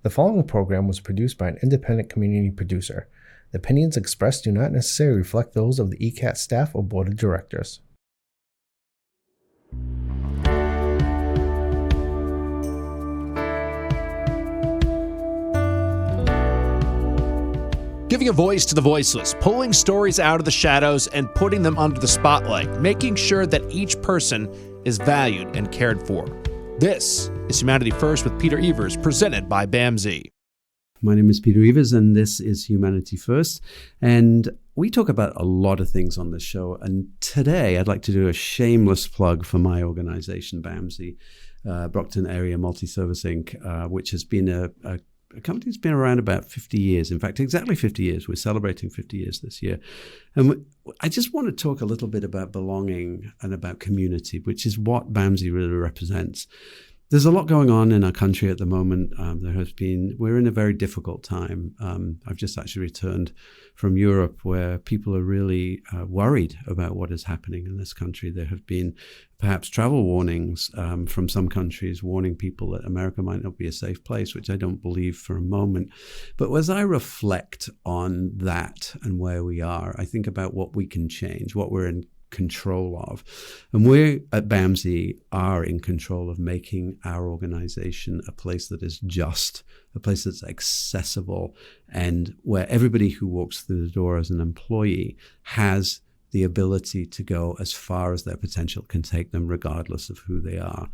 The following program was produced by an independent community producer. The opinions expressed do not necessarily reflect those of the ECAT staff or board of directors. Giving a voice to the voiceless, pulling stories out of the shadows and putting them under the spotlight, making sure that each person is valued and cared for. This is Humanity First with Peter Evers, presented by BAMSI. My name is Peter Evers, and this is Humanity First. And we talk about a lot of things on this show. And today I'd like to do a shameless plug for my organization, BAMSI, Brockton Area Multi-Service Inc., which has been a company that's been around about 50 years. In fact, exactly 50 years. We're celebrating 50 years this year. And I just want to talk a little bit about belonging and about community, which is what BAMSI really represents. There's a lot going on in our country at the moment. We're in a very difficult time. I've just actually returned from Europe, where people are really worried about what is happening in this country. There have been perhaps travel warnings from some countries warning people that America might not be a safe place, which I don't believe for a moment. But as I reflect on that and where we are, I think about what we can change, what we're in control of. And we at BAMSI are in control of making our organization a place that is just, a place that's accessible, and where everybody who walks through the door as an employee has the ability to go as far as their potential can take them, regardless of who they are.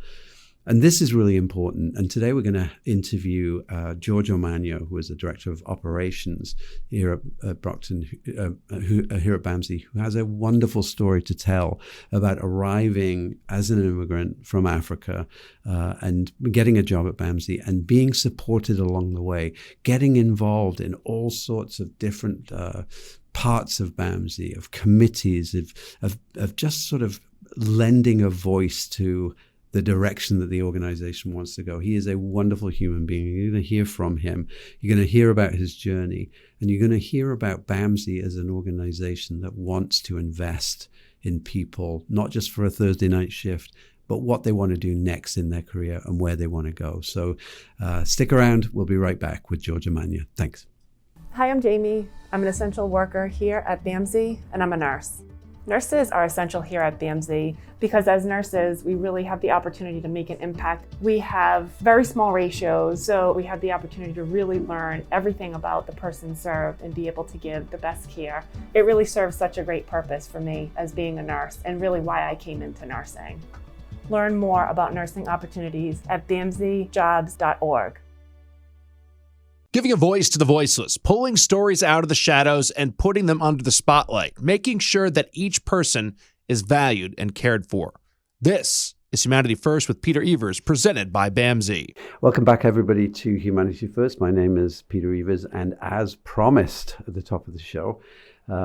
And this is really important. And today we're going to interview George Omanyo, who is the Director of Operations here at Brockton, here at BAMSI, who has a wonderful story to tell about arriving as an immigrant from Africa and getting a job at BAMSI and being supported along the way, getting involved in all sorts of different parts of BAMSI, of committees, of just sort of lending a voice to the direction that the organization wants to go. He is a wonderful human being. You're going to hear from him. You're going to hear about his journey, and you're going to hear about BAMSI as an organization that wants to invest in people, not just for a Thursday night shift, but what they want to do next in their career and where they want to go. So stick around. We'll be right back with George Omanyo. Thanks. Hi, I'm Jamie. I'm an essential worker here at BAMSI, and I'm a nurse. Nurses are essential here at BAMSI because as nurses, we really have the opportunity to make an impact. We have very small ratios, so we have the opportunity to really learn everything about the person served and be able to give the best care. It really serves such a great purpose for me as being a nurse, and really why I came into nursing. Learn more about nursing opportunities at bamsijobs.org. Giving a voice to the voiceless, pulling stories out of the shadows and putting them under the spotlight, making sure that each person is valued and cared for. This is Humanity First with Peter Evers, presented by BAMSI. Welcome back, everybody, to Humanity First. My name is Peter Evers, and as promised at the top of the show,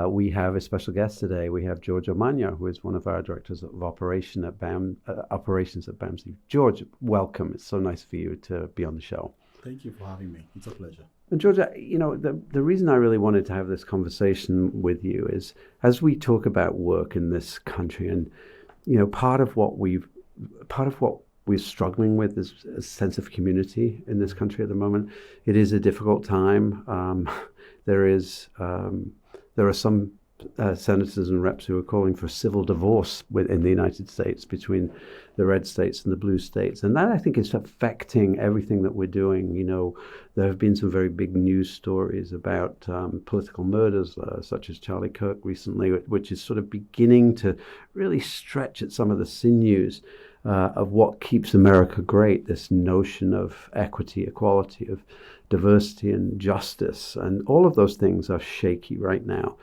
we have a special guest today. We have George Omanyo, who is one of our directors of operations at BAMSI. George, welcome. It's so nice for you to be on the show. Thank you for having me. It's a pleasure. And George, the reason I really wanted to have this conversation with you is as we talk about work in this country, and part of what we're struggling with is a sense of community in this country at the moment. It is a difficult time. There are some senators and reps who are calling for civil divorce in the United States between the red states and the blue states. And that, I think, is affecting everything that we're doing. There have been some very big news stories about political murders, such as Charlie Kirk recently, which is sort of beginning to really stretch at some of the sinews of what keeps America great, this notion of equity, equality, of diversity and justice. And all of those things are shaky right now.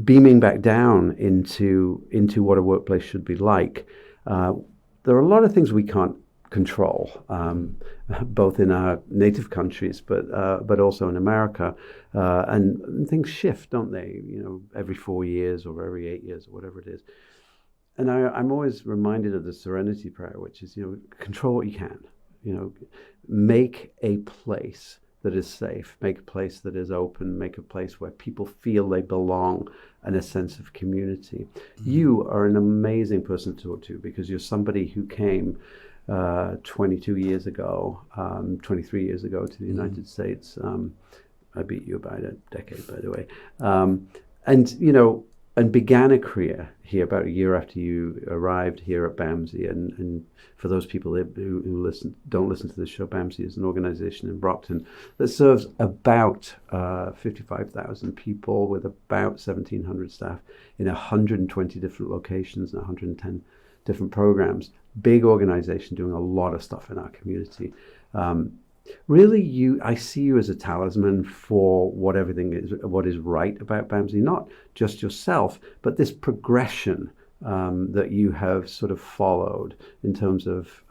Beaming back down into what a workplace should be like, there are a lot of things we can't control, both in our native countries, but also in America, and things shift, don't they? Every 4 years or every 8 years or whatever it is. And I'm always reminded of the Serenity Prayer, which is control what you can. Make a place that is safe, make a place that is open, make a place where people feel they belong and a sense of community. Mm-hmm. You are an amazing person to talk to because you're somebody who came 22 years ago, 23 years ago to the United States. I beat you about a decade, by the way. And began a career here about a year after you arrived here at BAMSI. And for those people who don't listen to the show, BAMSI is an organization in Brockton that serves about 55,000 people with about 1,700 staff in 120 different locations and 110 different programs. Big organization doing a lot of stuff in our community. Really, I see you as a talisman for what is right about BAMSI, not just yourself, but this progression that you have sort of followed in terms of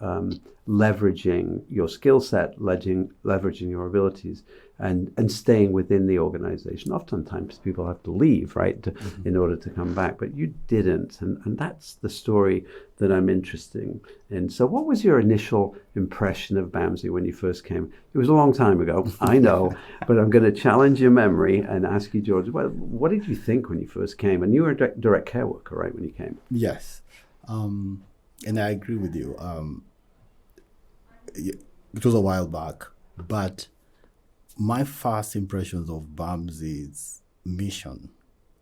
leveraging your skill set, leveraging your abilities, and staying within the organization. Oftentimes people have to leave, right, in order to come back, but you didn't. And that's the story that I'm interested in. So what was your initial impression of BAMSI when you first came? It was a long time ago, I know, but I'm going to challenge your memory and ask you, George, what did you think when you first came? And you were a direct care worker, right, when you came? Yes. And I agree with you. It was a while back, but my first impressions of BAMSI's mission,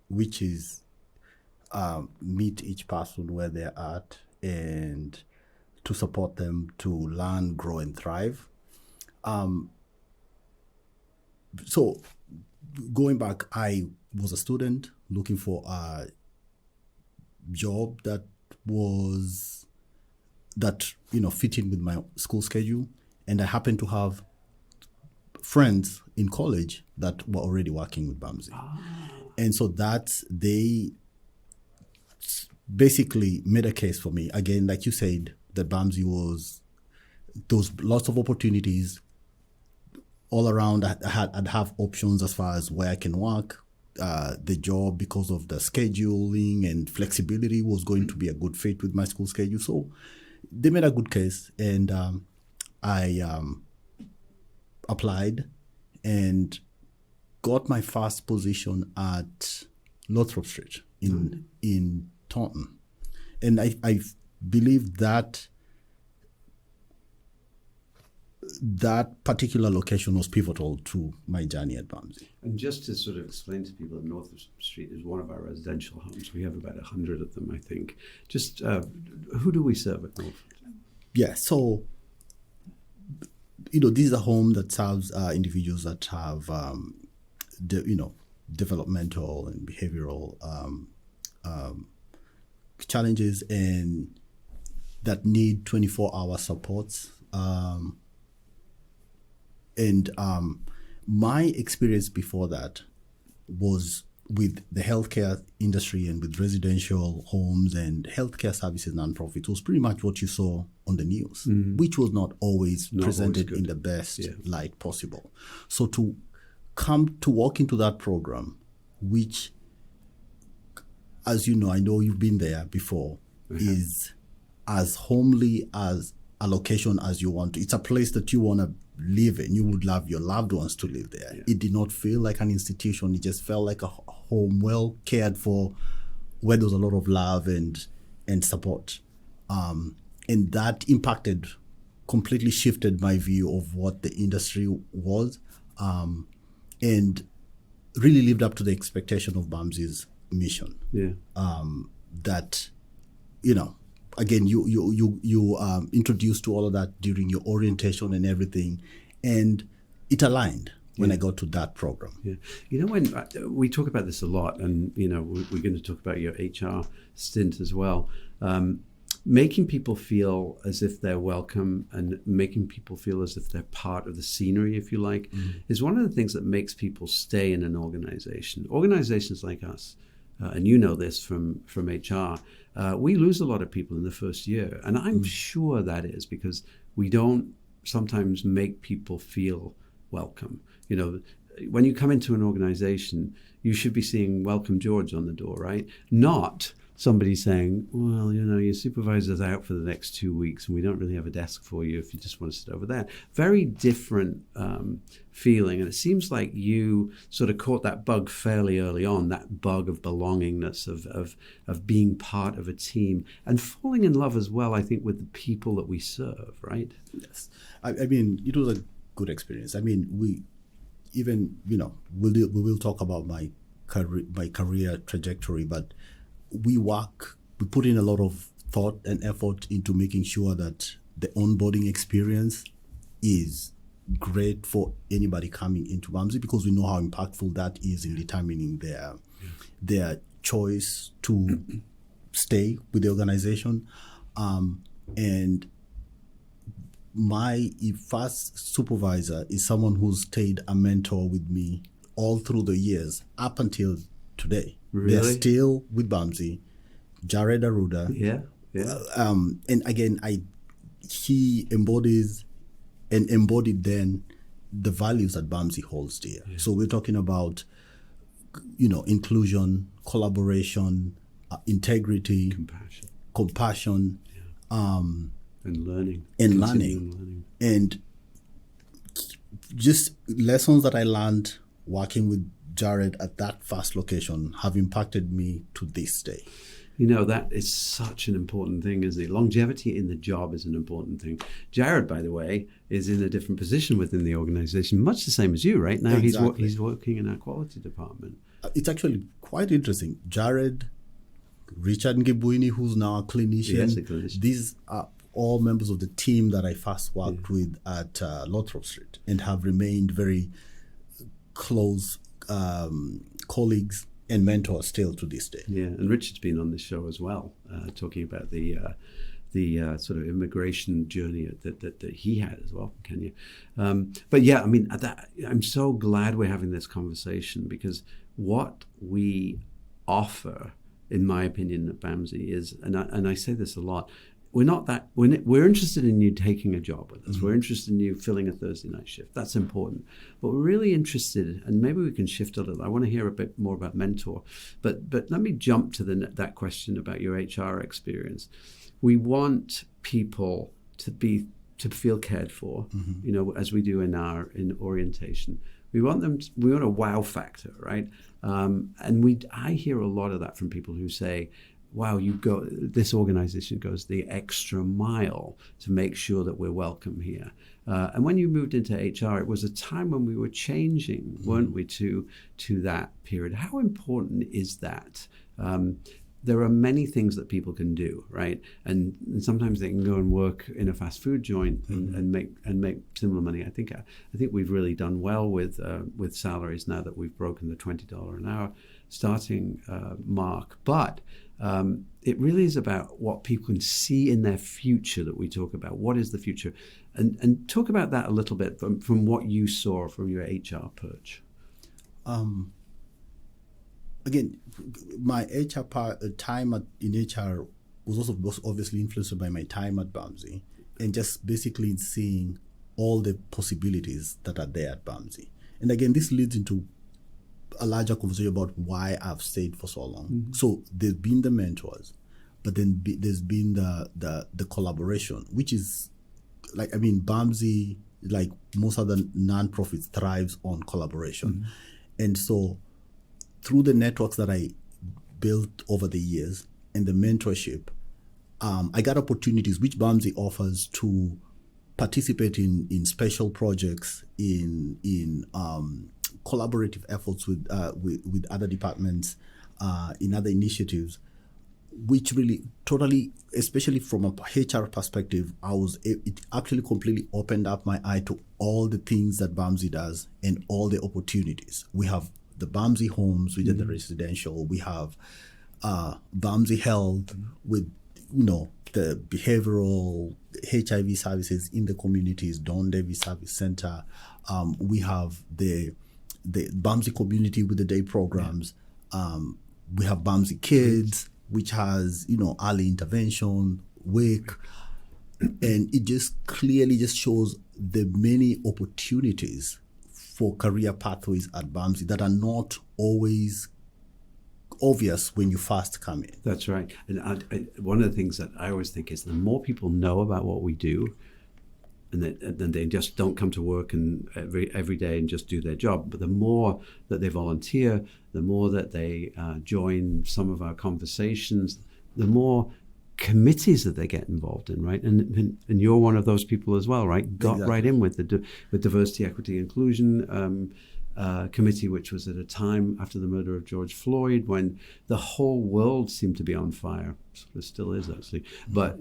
which is meet each person where they're at and to support them to learn, grow, and thrive. So going back, I was a student looking for a job that fit in with my school schedule, and I happened to have friends in college that were already working with BAMSI. And so they basically made a case for me. Again, like you said, that BAMSI those lots of opportunities all around. I'd have options as far as where I can work. The job, because of the scheduling and flexibility, was going to be a good fit with my school schedule. So they made a good case, and I applied and got my first position at Lothrop Street in Taunton. And I believe that particular location was pivotal to my journey at BAMSI. And just to sort of explain to people, North Street is one of our residential homes. We have about 100 of them, I think. Just who do we serve at North? Yeah, so this is a home that serves individuals that have developmental and behavioral challenges and that need 24-hour supports. And my experience before that was with the healthcare industry and with residential homes and healthcare services nonprofit. It was pretty much what you saw on the news, which was not always presented in the best light possible. So to walk into that program, which, as you know, I know you've been there before, is as homely as a location as you want to. It's a place that you want to live in. You would love your loved ones to live there. Yeah. It did not feel like an institution. It just felt like a home well cared for, where there was a lot of love and support. And that completely shifted my view of what the industry was, and really lived up to the expectation of BAMSI's mission. Yeah. That, again, you introduced to all of that during your orientation and everything, and it aligned when I got to that program. Yeah. When we talk about this a lot, and we're going to talk about your HR stint as well. Making people feel as if they're welcome and making people feel as if they're part of the scenery, if you like, is one of the things that makes people stay in an organization. Organizations like us, and you know this from HR, we lose a lot of people in the first year. And I'm sure that is because we don't sometimes make people feel welcome. When you come into an organization, you should be seeing "Welcome George" on the door, right? Not somebody saying, well, your supervisor's out for the next 2 weeks and we don't really have a desk for you if you just want to sit over there. Very different feeling. And it seems like you sort of caught that bug fairly early on, that bug of belongingness, of being part of a team and falling in love as well, I think, with the people that we serve, right? Yes. I mean, it was a good experience. I mean, we will talk about my career trajectory, but we put in a lot of thought and effort into making sure that the onboarding experience is great for anybody coming into BAMSI, because we know how impactful that is in determining their choice to stay with the organization. And my first supervisor is someone who stayed a mentor with me all through the years up until today. Really? They're still with BAMSI, Jared Aruda. Yeah. And again, he embodies and embodied then the values that BAMSI holds dear. Yeah. So we're talking about, inclusion, collaboration, integrity, compassion, and learning. And just lessons that I learned working with Jared at that first location have impacted me to this day. That is such an important thing, isn't it? Longevity in the job is an important thing. Jared, by the way, is in a different position within the organization, much the same as you, right? Now exactly. He's working in our quality department. It's actually quite interesting. Jared, Richard Ngibuini, who's now a clinician. Yes, a clinician. These are all members of the team that I first worked with at Lothrop Street and have remained very close colleagues and mentors still to this day. Yeah, and Richard's been on this show as well, talking about the sort of immigration journey that he had as well from Kenya. But yeah, I mean, I'm so glad we're having this conversation, because what we offer, in my opinion, at BAMSI is, and I say this a lot, we're interested in you taking a job with us. Mm-hmm. We're interested in you filling a Thursday night shift. That's important. But we're really interested, and maybe we can shift a little. I want to hear a bit more about mentor. But let me jump to that question about your HR experience. We want people to feel cared for, mm-hmm. As we do in orientation. We want a wow factor, right? And I hear a lot of that from people who say, wow, this organization goes the extra mile to make sure that we're welcome here. And when you moved into HR, it was a time when we were changing, weren't we, to that period? How important is that? There are many things that people can do, right? And sometimes they can go and work in a fast food joint and make similar money. I think we've really done well with salaries now that we've broken the $20 an hour starting mark. But it really is about what people can see in their future that we talk about. What is the future? And talk about that a little bit from what you saw from your HR perch. Again, my HR time in HR was obviously influenced by my time at BAMSI, and just basically seeing all the possibilities that are there at BAMSI. And again, this leads into a larger conversation about why I've stayed for so long. Mm-hmm. So there's been the mentors, but then there's been the collaboration, which is BAMSI, like most other nonprofits, thrives on collaboration. Mm-hmm. And so through the networks that I built over the years and the mentorship, I got opportunities which BAMSI offers to participate in special projects, in collaborative efforts with other departments, in other initiatives, which really totally, especially from a HR perspective, it actually completely opened up my eye to all the things that BAMSI does and all the opportunities. We have the BAMSI homes, we did the residential. We have BAMSI Health with, the behavioral HIV services in the communities, Don Davis Service Center. We have the BAMSI community with the day programs. We have BAMSI Kids, which has, early intervention, WIC. And it just clearly just shows the many opportunities for career pathways at BAMSI that are not always obvious when you first come in. That's right. And one of the things that I always think is the more people know about what we do, and then they just don't come to work and every day and just do their job. But the more that they volunteer, the more that they join some of our conversations, the more committees that they get involved in, right? And you're one of those people as well, right? Got Exactly. right in with the diversity, equity, inclusion committee, which was at a time after the murder of George Floyd when the whole world seemed to be on fire. It still is, actually. But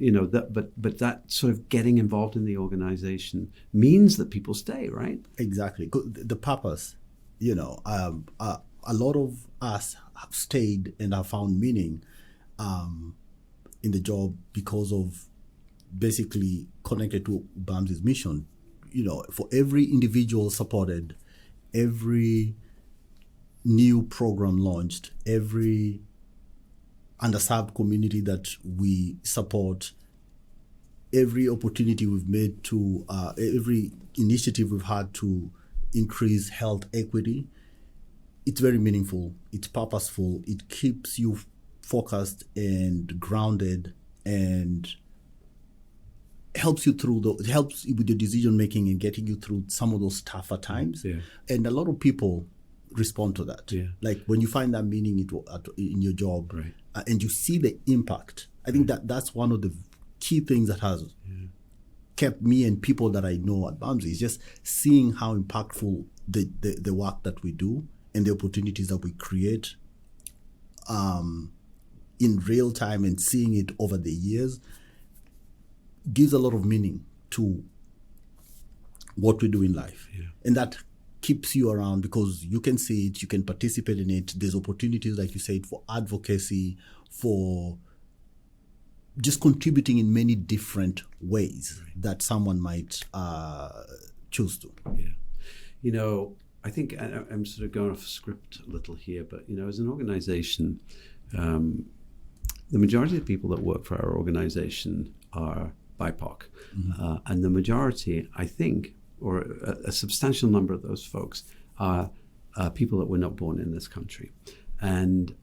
but that sort of getting involved in the organization means that people stay, right? Exactly. The purpose, a lot of us have stayed and have found meaning in the job because of basically connected to BAMSI's mission. For every individual supported, every new program launched, every underserved community that we support, every opportunity we've made to, every initiative we've had to increase health equity, it's very meaningful, it's purposeful, it keeps you focused and grounded and helps with your decision making and getting you through some of those tougher times. Yeah. And a lot of people respond to that. Yeah. Like when you find that meaning in your job, Right. And you see the impact. I think that's one of the key things that has kept me and people that I know at BAMSI is just seeing how impactful the work that we do and the opportunities that we create in real time and seeing it over the years gives a lot of meaning to what we do in life. Yeah. And that keeps you around because you can see it, you can participate in it. There's opportunities, like you said, for advocacy, for just contributing in many different ways that someone might choose to. Yeah. I think I'm sort of going off script a little here, but, as an organization, the majority of people that work for our organization are BIPOC. And the majority, I think, or a substantial number of those folks are people that were not born in this country. And,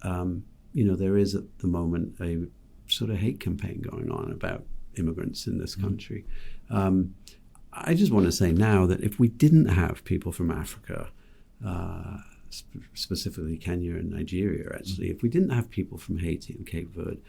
there is at the moment a sort of hate campaign going on about immigrants in this country. I just want to say now that if we didn't have people from Africa, specifically Kenya and Nigeria, actually, if we didn't have people from Haiti and Cape Verde,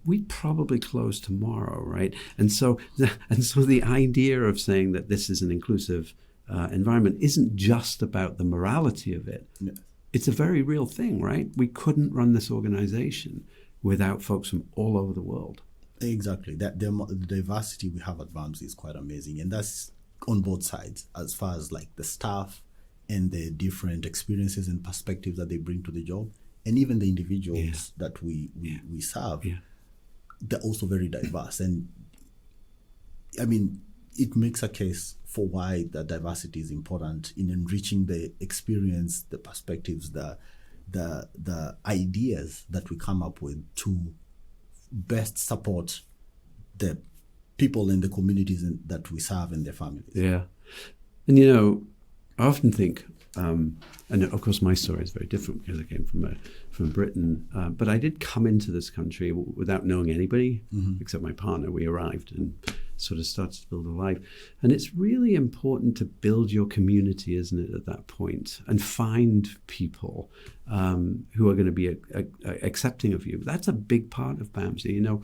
we'd probably close tomorrow, right? And so the idea of saying that this is an inclusive environment isn't just about the morality of it. Yeah. It's a very real thing, right? We couldn't run this organization without folks from all over the world. Exactly. The diversity we have at BAMSI is quite amazing. And that's on both sides, as far as like the staff and the different experiences and perspectives that they bring to the job. And even the individuals that we serve. Yeah. They're also very diverse. And I mean, it makes a case for why the diversity is important in enriching the experience, the perspectives, the ideas that we come up with to best support the people in the communities that we serve and their families. Yeah. And I often think, and of course my story is very different because I came from Britain, but I did come into this country without knowing anybody except my partner. We arrived and sort of started to build a life. And it's really important to build your community, isn't it, at that point, and find people who are going to be accepting of you. That's a big part of BAMSI.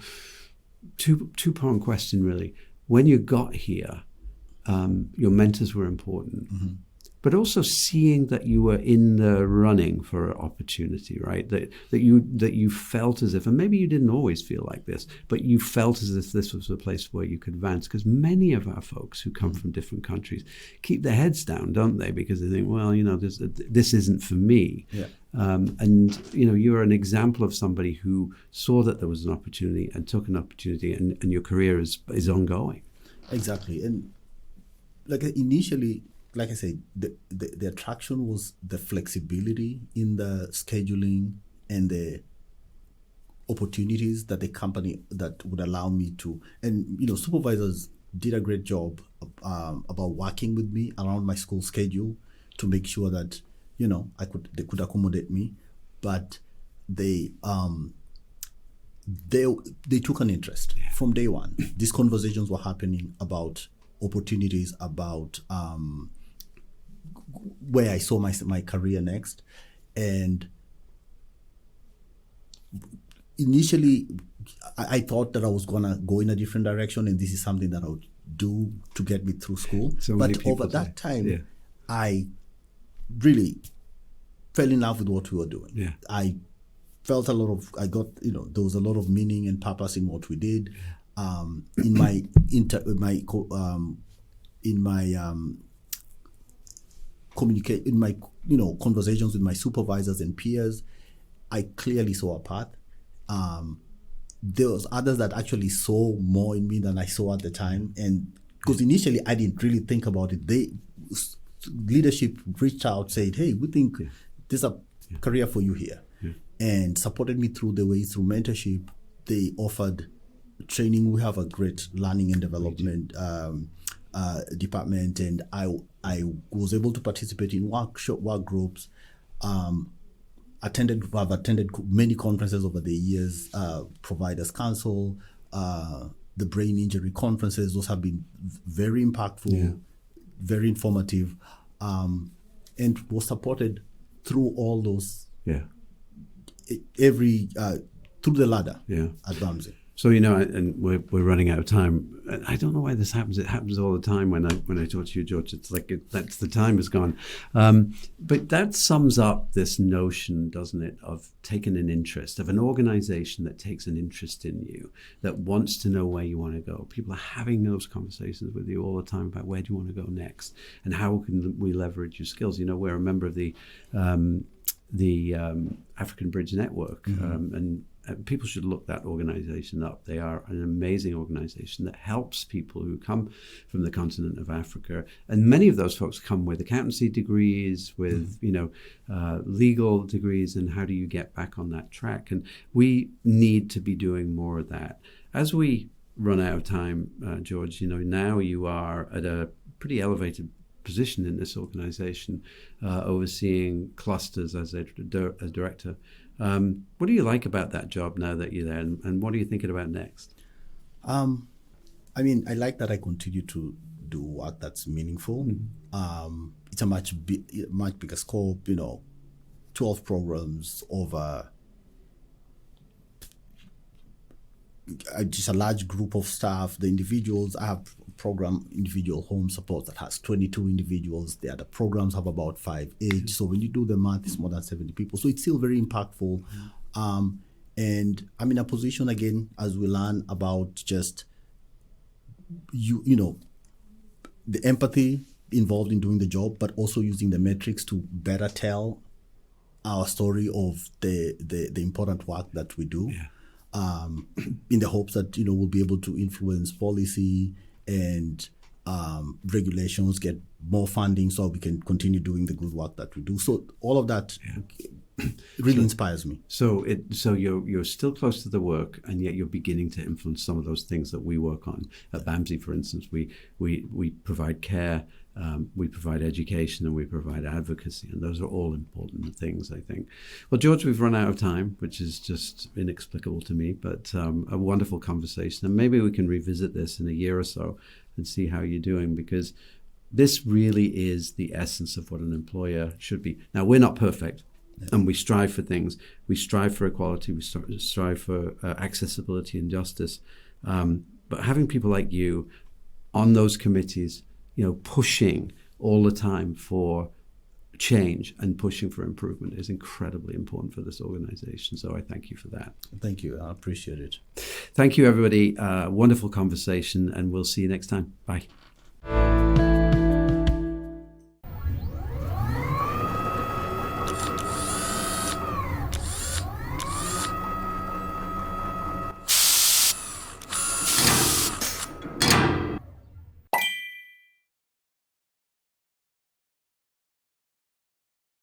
Two-pronged question, really. When you got here, your mentors were important. But also seeing that you were in the running for an opportunity, right? That you felt as if, and maybe you didn't always feel like this, but you felt as if this was a place where you could advance. Because many of our folks who come from different countries keep their heads down, don't they? Because they think, well, this isn't for me. Yeah. And you're an example of somebody who saw that there was an opportunity and took an opportunity, and your career is ongoing. Exactly. And like initially, like I said, the attraction was the flexibility in the scheduling and the opportunities that the company that would allow me to. And, supervisors did a great job about working with me around my school schedule to make sure that, they could accommodate me. But they took an interest from day one. These conversations were happening about opportunities, about where I saw my career next. And initially, I thought that I was going to go in a different direction, and this is something that I would do to get me through school. But over that time, I really fell in love with what we were doing. Yeah. I felt there was a lot of meaning and purpose in what we did. In my conversations with my supervisors and peers, I clearly saw a path. There was others that actually saw more in me than I saw at the time, and because initially I didn't really think about it. Leadership reached out, said, "Hey, we think there's a career for you here," and supported me through mentorship. They offered training. We have a great learning and development department, and I was able to participate in work groups. I've attended many conferences over the years, Providers Council, the brain injury conferences. Those have been very impactful, very informative, and was supported through all those, through the ladder at BAMSI. So, and we're running out of time. I don't know why this happens. It happens all the time when I talk to you, George. It's like that's the time is gone. But that sums up this notion, doesn't it, of taking an interest, of an organization that takes an interest in you, that wants to know where you want to go. People are having those conversations with you all the time about where do you want to go next and how can we leverage your skills. We're a member of the African Bridge Network, and people should look that organization up. They are an amazing organization that helps people who come from the continent of Africa. And many of those folks come with accountancy degrees, with, legal degrees, and how do you get back on that track? And we need to be doing more of that. As we run out of time, George, now you are at a pretty elevated position in this organization, overseeing clusters as a director. What do you like about that job now that you're there, and what are you thinking about next? I like that I continue to do work that's meaningful. It's a much bigger scope, 12 programs over just a large group of staff. The individuals, I have individual home support that has 22 individuals. The other programs have about 5 each. So when you do the math, it's more than 70 people. So it's still very impactful. And I'm in a position again, as we learn about just, the empathy involved in doing the job, but also using the metrics to better tell our story of the important work that we do. In the hopes that we'll be able to influence policy and regulations, get more funding so we can continue doing the good work that we do. So all of that really inspires me. So you're still close to the work, and yet you're beginning to influence some of those things that we work on at BAMSI. For instance, we provide care, we provide education, and we provide advocacy, and those are all important things, I think. Well, George, we've run out of time, which is just inexplicable to me, but a wonderful conversation, and maybe we can revisit this in a year or so and see how you're doing, because this really is the essence of what an employer should be. Now, we're not perfect. And we strive for things. We strive for equality. We strive for accessibility and justice. But having people like you on those committees, pushing all the time for change and pushing for improvement is incredibly important for this organization. So I thank you for that. Thank you. I appreciate it. Thank you, everybody. Wonderful conversation, and we'll see you next time. Bye.